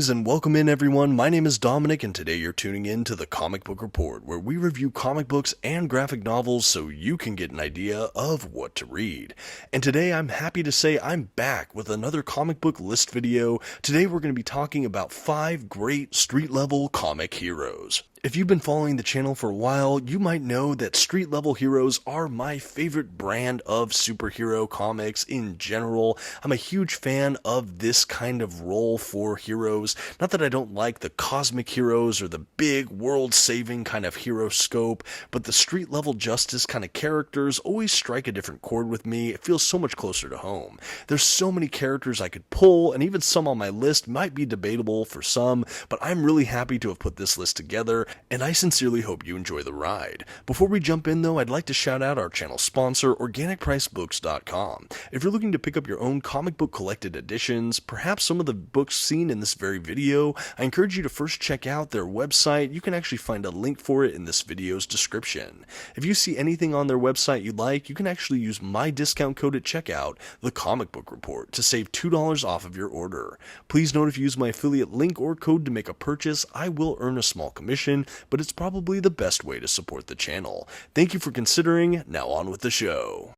Greetings and welcome in everyone, my name is Dominic and today you're tuning in to the Comic Book Report, where we review comic books and graphic novels so you can get an idea of what to read. And today I'm happy to say I'm back with another comic book list video. Today we're going to be talking about 5 great street-level comic heroes. If you've been following the channel for a while, you might know that street-level heroes are my favorite brand of superhero comics in general. I'm a huge fan of this kind of role for heroes. Not that I don't like the cosmic heroes or the big world-saving kind of hero scope, but the street-level justice kind of characters always strike a different chord with me. It feels so much closer to home. There's so many characters I could pull, and even some on my list might be debatable for some, but I'm really happy to have put this list together, and I sincerely hope you enjoy the ride. Before we jump in though, I'd like to shout out our channel sponsor, OrganicPriceBooks.com. If you're looking to pick up your own comic book collected editions, perhaps some of the books seen in this very video, I encourage you to first check out their website. You can actually find a link for it in this video's description. If you see anything on their website you like, you can actually use my discount code at checkout, TheComicBookReport, to save $2 off of your order. Please note if you use my affiliate link or code to make a purchase, I will earn a small commission, but it's probably the best way to support the channel. Thank you for considering. Now on with the show.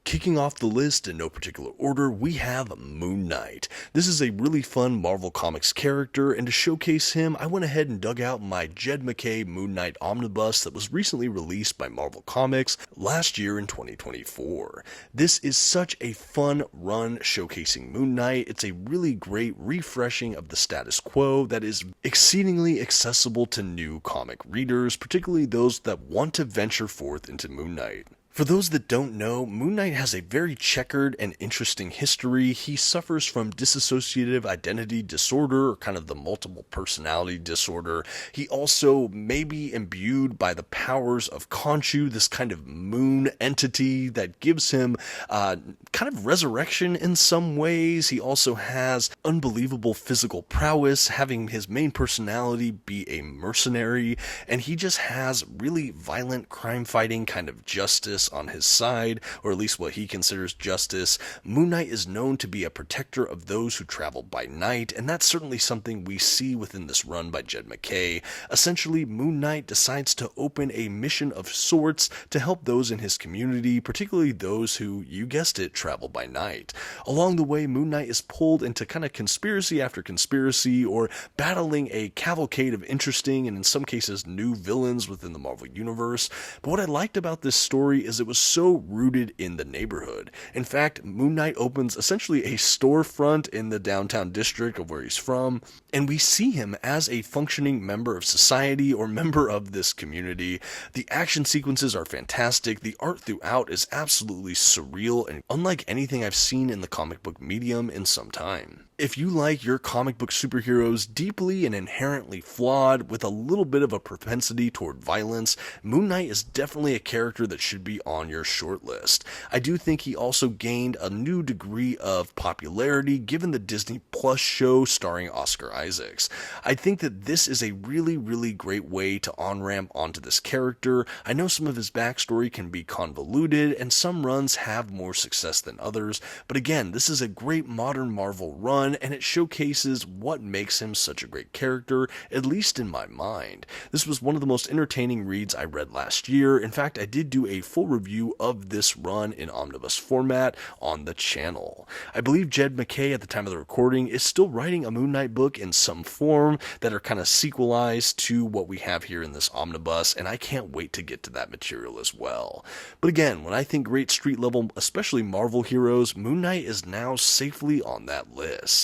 Kicking off the list in no particular order, we have Moon Knight. This is a really fun Marvel Comics character, and to showcase him, I went ahead and dug out my MacKay Moon Knight Omnibus that was recently released by Marvel Comics last year in 2024. This is such a fun run showcasing Moon Knight. It's a really great refreshing of the status quo that is exceedingly accessible to new comic readers, particularly those that want to venture forth into Moon Knight. For those that don't know, Moon Knight has a very checkered and interesting history. He suffers from dissociative identity disorder, or kind of the multiple personality disorder. He also may be imbued by the powers of Khonshu, this kind of moon entity that gives him kind of resurrection in some ways. He also has unbelievable physical prowess, having his main personality be a mercenary, and he just has really violent crime-fighting kind of justice on his side, or at least what he considers justice. Moon Knight is known to be a protector of those who travel by night, and that's certainly something we see within this run by MacKay. Essentially, Moon Knight decides to open a mission of sorts to help those in his community, particularly those who, you guessed it, travel by night. Along the way, Moon Knight is pulled into kind of conspiracy after conspiracy, or battling a cavalcade of interesting and in some cases new villains within the Marvel Universe. But what I liked about this story is it was so rooted in the neighborhood. In fact, Moon Knight opens essentially a storefront in the downtown district of where he's from, and we see him as a functioning member of society or member of this community. The action sequences are fantastic. The art throughout is absolutely surreal and unlike anything I've seen in the comic book medium in some time. If you like your comic book superheroes deeply and inherently flawed with a little bit of a propensity toward violence, Moon Knight is definitely a character that should be on your shortlist. I do think he also gained a new degree of popularity given the Disney Plus show starring Oscar Isaacs. I think that this is a really great way to on-ramp onto this character. I know some of his backstory can be convoluted and some runs have more success than others, but again, this is a great modern Marvel run, and it showcases what makes him such a great character, at least in my mind. This was one of the most entertaining reads I read last year. In fact, I did do a full review of this run in omnibus format on the channel. I believe MacKay at the time of the recording is still writing a Moon Knight book in some form that are kind of sequelized to what we have here in this omnibus, and I can't wait to get to that material as well. But again, when I think great street level, especially Marvel heroes, Moon Knight is now safely on that list.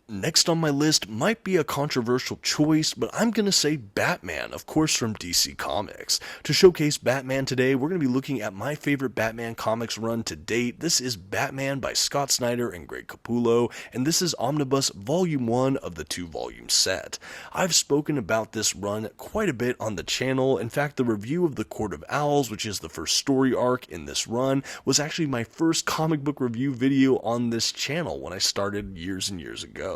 Next on my list might be a controversial choice, but I'm going to say Batman, of course from DC Comics. To showcase Batman today, we're going to be looking at my favorite Batman comics run to date. This is Batman by Scott Snyder and Greg Capullo, and this is Omnibus Volume 1 of the 2-volume set. I've spoken about this run quite a bit on the channel. In fact, the review of The Court of Owls, which is the first story arc in this run, was actually my first comic book review video on this channel when I started years and years ago.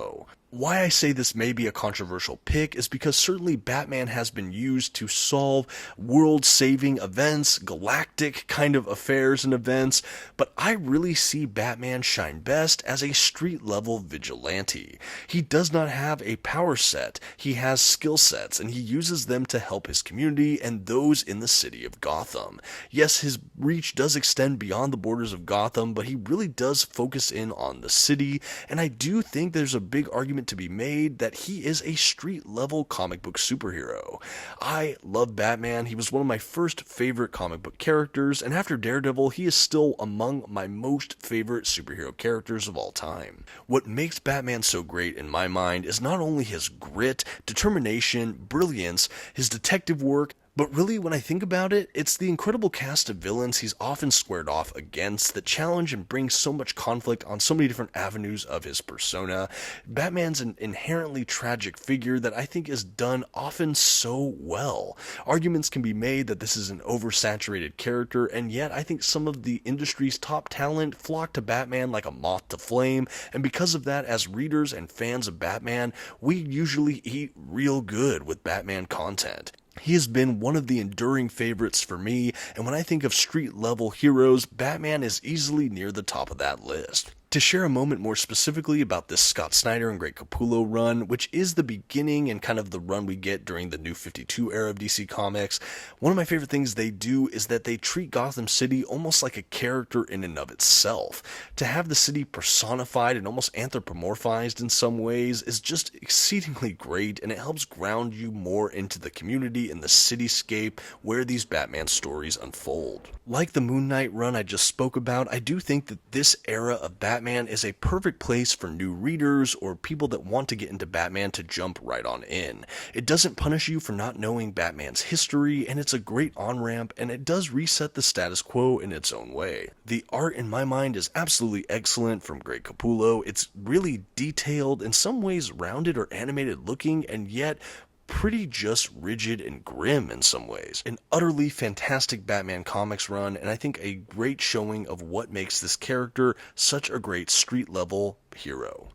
Why I say this may be a controversial pick is because certainly Batman has been used to solve world-saving events, galactic kind of affairs and events, but I really see Batman shine best as a street-level vigilante. He does not have a power set, he has skill sets, and he uses them to help his community and those in the city of Gotham. Yes, his reach does extend beyond the borders of Gotham, but he really does focus in on the city, and I do think there's a big argument to be made that he is a street-level comic book superhero. I love Batman. He was one of my first favorite comic book characters, and after Daredevil, he is still among my most favorite superhero characters of all time. What makes Batman so great in my mind is not only his grit, determination, brilliance, his detective work, but really, when I think about it, it's the incredible cast of villains he's often squared off against that challenge and bring so much conflict on so many different avenues of his persona. Batman's an inherently tragic figure that I think is done often so well. Arguments can be made that this is an oversaturated character, and yet I think some of the industry's top talent flock to Batman like a moth to flame, and because of that, as readers and fans of Batman, we usually eat real good with Batman content. He has been one of the enduring favorites for me, and when I think of street-level heroes, Batman is easily near the top of that list. To share a moment more specifically about this Scott Snyder and Greg Capullo run, which is the beginning and kind of the run we get during the New 52 era of DC Comics, one of my favorite things they do is that they treat Gotham City almost like a character in and of itself. To have the city personified and almost anthropomorphized in some ways is just exceedingly great, and it helps ground you more into the community and the cityscape where these Batman stories unfold. Like the Moon Knight run I just spoke about, I do think that this era of Batman is a perfect place for new readers or people that want to get into Batman to jump right on in. It doesn't punish you for not knowing Batman's history, and it's a great on-ramp, and it does reset the status quo in its own way. The art, in my mind, is absolutely excellent from Greg Capullo. It's really detailed, in some ways rounded or animated looking, and yet pretty just rigid and grim in some ways. An utterly fantastic Batman comics run, and I think a great showing of what makes this character such a great street-level hero.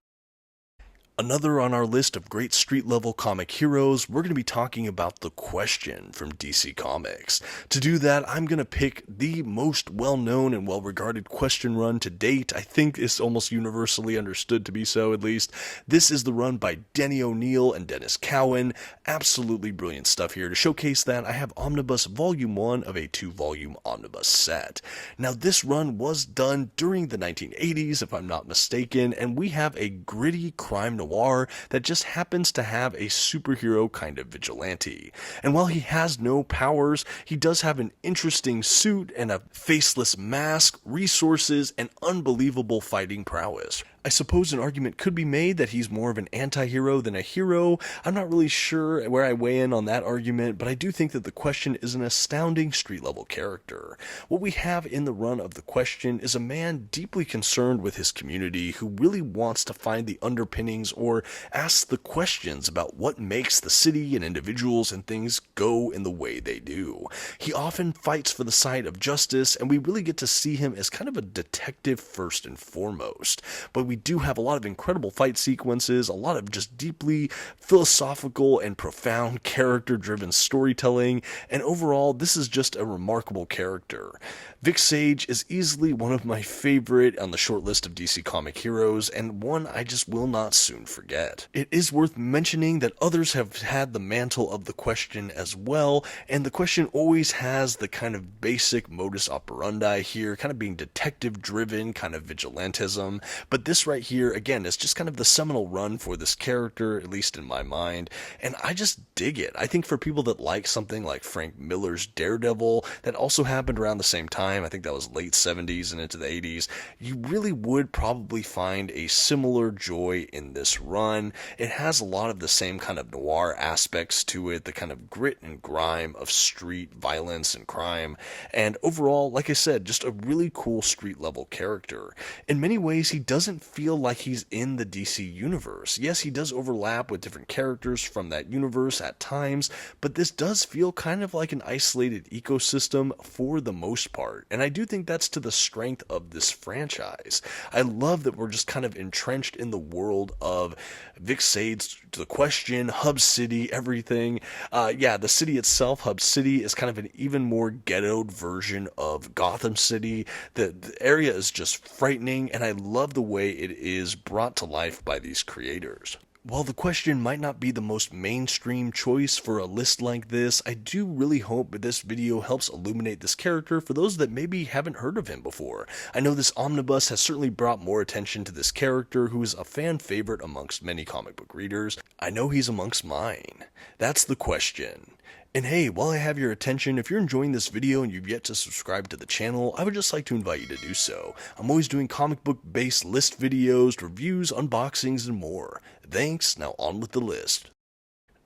Another on our list of great street-level comic heroes, we're going to be talking about The Question from DC Comics. To do that, I'm going to pick the most well-known and well-regarded Question run to date. I think it's almost universally understood to be so, at least. This is the run by Denny O'Neil and Dennis Cowan. Absolutely brilliant stuff here. To showcase that, I have Omnibus Volume 1 of a 2-volume Omnibus set. Now, this run was done during the 1980s, if I'm not mistaken, and we have a gritty crime noir that just happens to have a superhero kind of vigilante. And while he has no powers, he does have an interesting suit and a faceless mask, resources, and unbelievable fighting prowess. I suppose an argument could be made that he's more of an anti-hero than a hero. I'm not really sure where I weigh in on that argument, but I do think that The Question is an astounding street-level character. What we have in the run of The Question is a man deeply concerned with his community who really wants to find the underpinnings or ask the questions about what makes the city and individuals and things go in the way they do. He often fights for the side of justice, and we really get to see him as kind of a detective first and foremost. But we do have a lot of incredible fight sequences, a lot of just deeply philosophical and profound character-driven storytelling, and overall, this is just a remarkable character. Vic Sage is easily one of my favorite on the short list of DC comic heroes, and one I just will not soon forget. It is worth mentioning that others have had the mantle of The Question as well, and The Question always has the kind of basic modus operandi here, kind of being detective-driven, kind of vigilantism, but this right here, again, is just kind of the seminal run for this character, at least in my mind, and I just dig it. I think for people that like something like Frank Miller's Daredevil, that also happened around the same time, I think that was late 70s and into the 80s, you really would probably find a similar joy in this run. It has a lot of the same kind of noir aspects to it, the kind of grit and grime of street street violence and crime, and overall, like I said, just a really cool street level character. In many ways, he doesn't feel like he's in the DC universe. Yes, he does overlap with different characters from that universe at times, but this does feel kind of like an isolated ecosystem for the most part, and I do think that's to the strength of this franchise. I love that we're just kind of entrenched in the world of Vic Sade's The Question, Hub City, everything. The city itself, Hub City, is kind of an even more ghettoed version of Gotham City. The area is just frightening, and I love the way it is brought to life by these creators. While The Question might not be the most mainstream choice for a list like this, I do really hope that this video helps illuminate this character for those that maybe haven't heard of him before. I know this omnibus has certainly brought more attention to this character, who is a fan favorite amongst many comic book readers. I know he's amongst mine. That's The Question. And hey, while I have your attention, if you're enjoying this video and you've yet to subscribe to the channel, I would just like to invite you to do so. I'm always doing comic book based list videos, reviews, unboxings, and more. Thanks, now on with the list.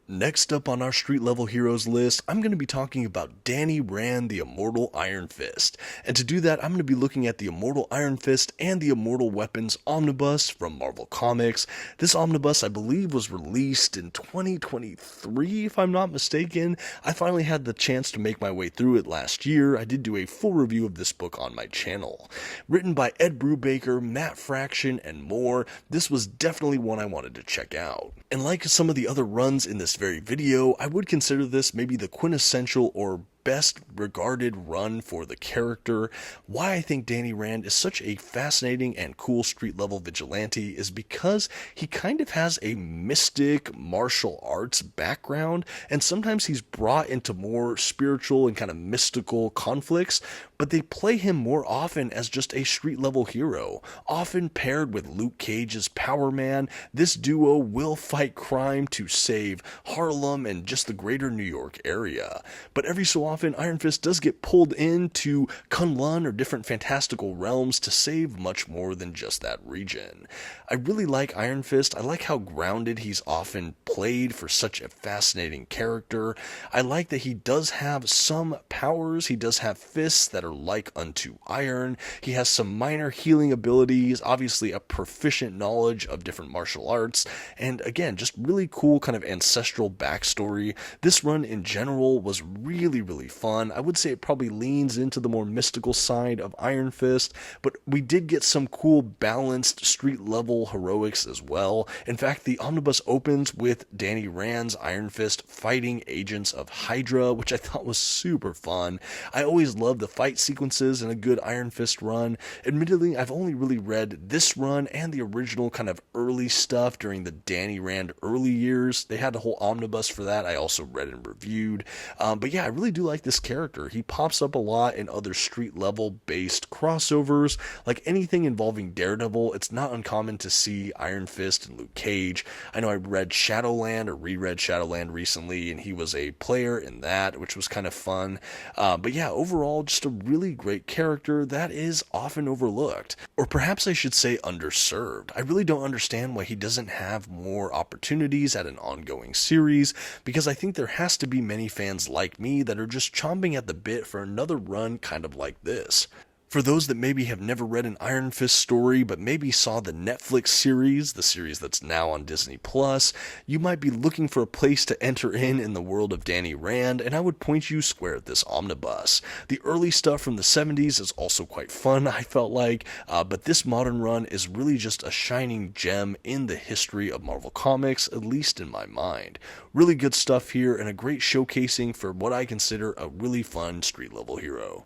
Next up on our street level heroes list, I'm going to be talking about Danny Rand, the Immortal Iron Fist. And to do that, I'm going to be looking at the Immortal Iron Fist and the Immortal Weapons Omnibus from Marvel Comics. This omnibus, I believe, was released in 2023, if I'm not mistaken. I finally had the chance to make my way through it last year. I did do a full review of this book on my channel. Written by Ed Brubaker, Matt Fraction, and more, this was definitely one I wanted to check out. And like some of the other runs in this very video, I would consider this maybe the quintessential or best regarded run for the character. Why I think Danny Rand is such a fascinating and cool street level vigilante is because he kind of has a mystic martial arts background, and sometimes he's brought into more spiritual and kind of mystical conflicts, but they play him more often as just a street level hero. Often paired with Luke Cage's Power Man, this duo will fight crime to save Harlem and just the greater New York area. But every so often, Iron Fist does get pulled into Kunlun or different fantastical realms to save much more than just that region. I really like Iron Fist. I like how grounded he's often played for such a fascinating character. I like that he does have some powers. He does have fists that are like unto iron. He has some minor healing abilities, obviously a proficient knowledge of different martial arts, and again, just really cool kind of ancestral backstory. This run in general was really fun. I would say it probably leans into the more mystical side of Iron Fist, but we did get some cool balanced street level heroics as well. In fact, the omnibus opens with Danny Rand's Iron Fist fighting agents of Hydra, which I thought was super fun. I always love the fight sequences in a good Iron Fist run. Admittedly, I've only really read this run and the original kind of early stuff during the Danny Rand early years. They had a whole omnibus for that I also read and reviewed. But yeah, I really do like this character. He pops up a lot in other street level based crossovers. Like anything involving Daredevil, it's not uncommon to see Iron Fist and Luke Cage. I know I read Shadowland or reread Shadowland recently, and he was a player in that, which was kind of fun. But yeah, overall, just a really great character that is often overlooked. Or perhaps I should say underserved. I really don't understand why he doesn't have more opportunities at an ongoing series, because I think there has to be many fans like me that are just chomping at the bit for another run kind of like this. For those that maybe have never read an Iron Fist story, but maybe saw the Netflix series, the series that's now on Disney+, you might be looking for a place to enter in the world of Danny Rand, and I would point you square at this omnibus. The early stuff from the 70s is also quite fun, I felt like, but this modern run is really just a shining gem in the history of Marvel Comics, at least in my mind. Really good stuff here, and a great showcasing for what I consider a really fun street-level hero.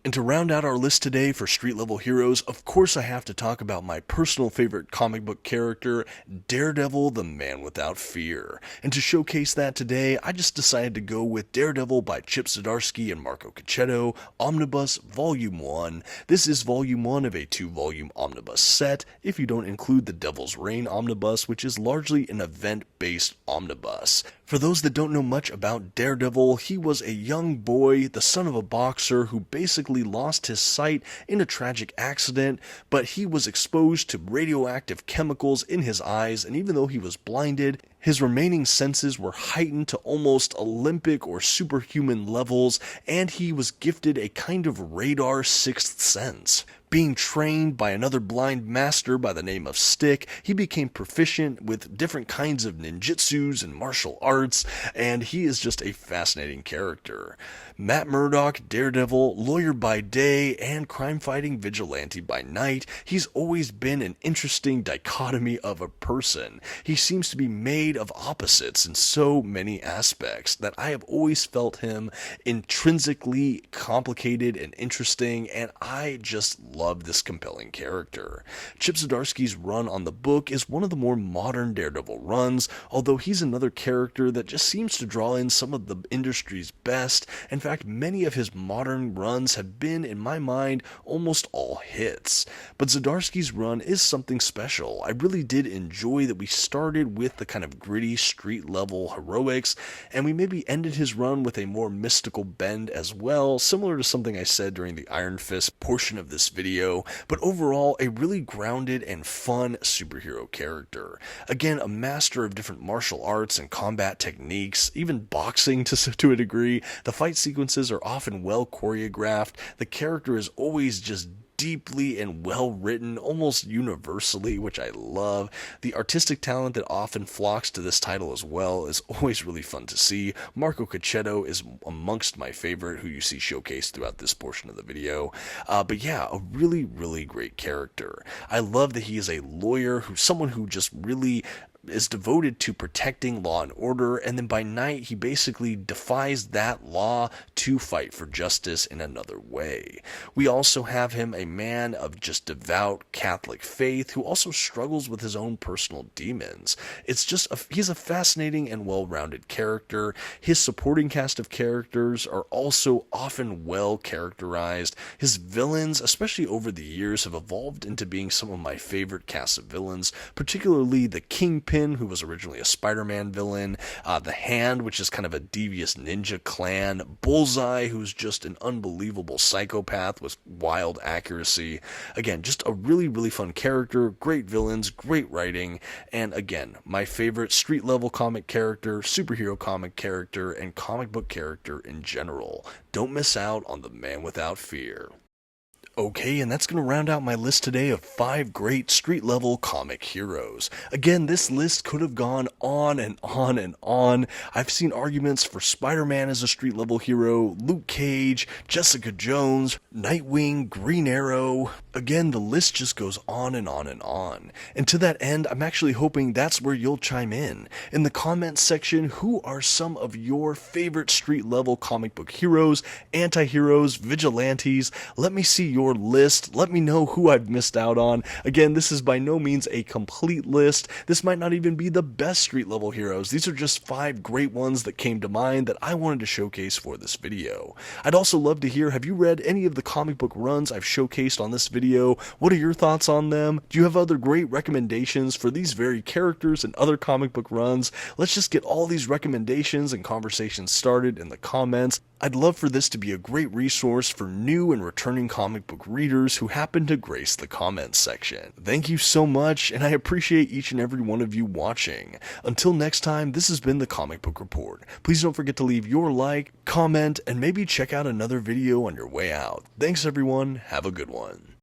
And to round out our list today for street level heroes, of course I have to talk about my personal favorite comic book character, Daredevil, the Man Without Fear. And to showcase that today, I just decided to go with Daredevil by Chip Zdarsky and Marco Checchetto, Omnibus Volume 1. This is Volume 1 of a 2-volume omnibus set, if you don't include the Devil's Reign omnibus, which is largely an event-based omnibus. For those that don't know much about Daredevil, he was a young boy, the son of a boxer, who basically lost his sight in a tragic accident, but he was exposed to radioactive chemicals in his eyes, and even though he was blinded, His remaining senses were heightened to almost Olympic or superhuman levels, and he was gifted a kind of radar sixth sense. Being trained by another blind master by the name of Stick, he became proficient with different kinds of ninjutsus and martial arts, and he is just a fascinating character. Matt Murdock, Daredevil, lawyer by day, and crime-fighting vigilante by night, he's always been an interesting dichotomy of a person. He seems to be made of opposites in so many aspects that I have always felt him intrinsically complicated and interesting, and I just love this compelling character. Chip Zdarsky's run on the book is one of the more modern Daredevil runs, although he's another character that just seems to draw in some of the industry's best. In fact, many of his modern runs have been, in my mind, almost all hits. But Zdarsky's run is something special. I really did enjoy that we started with the kind of gritty street level heroics, and we maybe ended his run with a more mystical bend as well, similar to something I said during the Iron Fist portion of this video, but overall a really grounded and fun superhero character. Again, a master of different martial arts and combat techniques, even boxing to a degree. The fight sequences are often well choreographed. The character is always just deeply and well written, almost universally, which I love. The artistic talent that often flocks to this title as well is always really fun to see. Marco Checchetto is amongst my favorite, who you see showcased throughout this portion of the video. But yeah, a really, really great character. I love that he is a lawyer, who's someone who just really is devoted to protecting law and order, and then by night he basically defies that law to fight for justice in another way. We also have him a man of just devout Catholic faith who also struggles with his own personal demons. He's a fascinating and well-rounded character. His supporting cast of characters are also often well characterized. His villains, especially over the years, have evolved into being some of my favorite casts of villains, particularly the Kingpin, who was originally a Spider-Man villain, the Hand, which is kind of a devious ninja clan, Bullseye, who's just an unbelievable psychopath with wild accuracy. Again, just a really, really fun character, great villains, great writing, and again, my favorite street-level comic character, superhero comic character, and comic book character in general. Don't miss out on the Man Without Fear. Okay, and that's going to round out my list today of 5 great street-level comic heroes. Again, this list could have gone on and on and on. I've seen arguments for Spider-Man as a street-level hero, Luke Cage, Jessica Jones, Nightwing, Green Arrow. Again, the list just goes on and on and on. And to that end, I'm actually hoping that's where you'll chime in. In the comments section, who are some of your favorite street-level comic book heroes, anti-heroes, vigilantes? Let me see your list. Let me know who I've missed out on. Again, this is by no means a complete list. This might not even be the best street level heroes. These are just 5 great ones that came to mind that I wanted to showcase for this video. I'd also love to hear, have you read any of the comic book runs I've showcased on this video? What are your thoughts on them? Do you have other great recommendations for these very characters and other comic book runs? Let's just get all these recommendations and conversations started in the comments. I'd love for this to be a great resource for new and returning comic book readers who happen to grace the comments section. Thank you so much, and I appreciate each and every one of you watching. Until next time, this has been the Comic Book Report. Please don't forget to leave your like, comment, and maybe check out another video on your way out. Thanks everyone, have a good one.